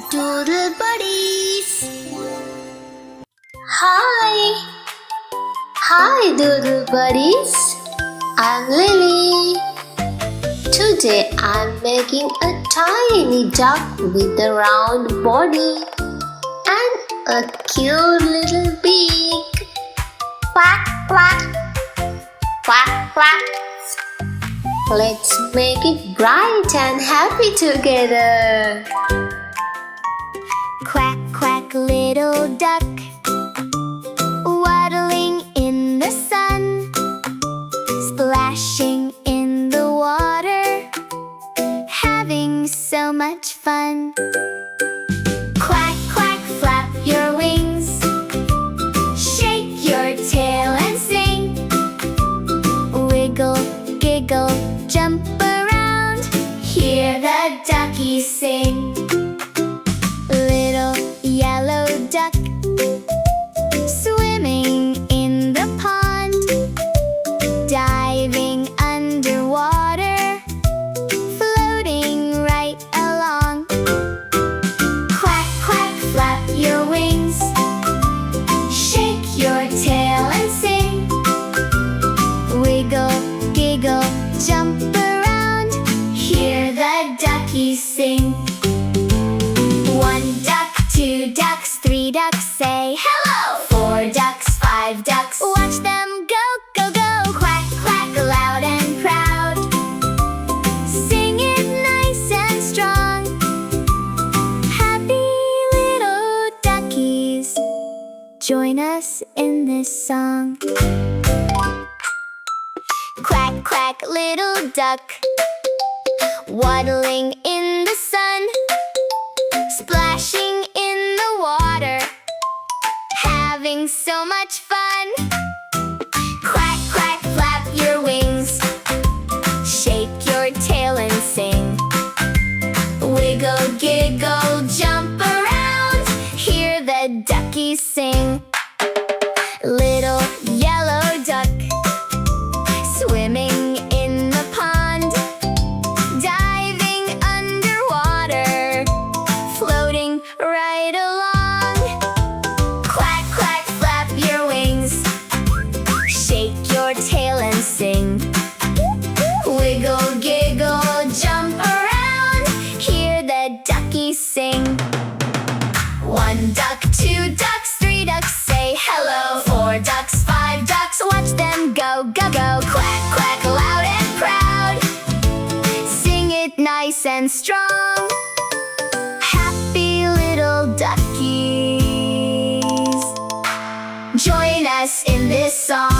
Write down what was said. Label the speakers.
Speaker 1: Doodle buddies. Hi. Hi doodle buddies. I'm Lily. Today I'm making a tiny duck with a round body and a cute little beak. Quack quack. Quack quack. Let's make it bright and happy together.
Speaker 2: Quack, quack, little duck, waddling in the sun, splashing in the water, having so much fun. Quack, quack, flap your wings, shake your tail and sing. Wiggle, giggle, jump around, hear the duckies sing. Little yellow duck, swimming in the pond, diving underwater, floating right along. Quack, quack, flap your wings, shake your tail and sing. Wiggle, giggle, jump around, hear the duckies sing. One duck, two ducks, three ducks, say hello. Four ducks, five ducks, watch them go, go, go. Quack, quack, loud and proud, sing it nice and strong. Happy little duckies, join us in this song. Quack, quack, little duck, waddling in the sun, splashing in the water, having so much fun. Quack, quack, flap your wings, shake your tail and sing. Wiggle, giggle, jump around, hear the duckies sing. Little yellow duck, swimming in the pond, diving underwater, floating right along. Quack, quack, flap your wings, shake your tail and sing. Wiggle, giggle, jump around, hear the duckies sing. One duck, two ducks, three ducks, say hello. Four ducks, five ducks, watch them go, go, go. Quack, quack, loud and proud, sing it nice and strong. Happy little duckies, join us in this song.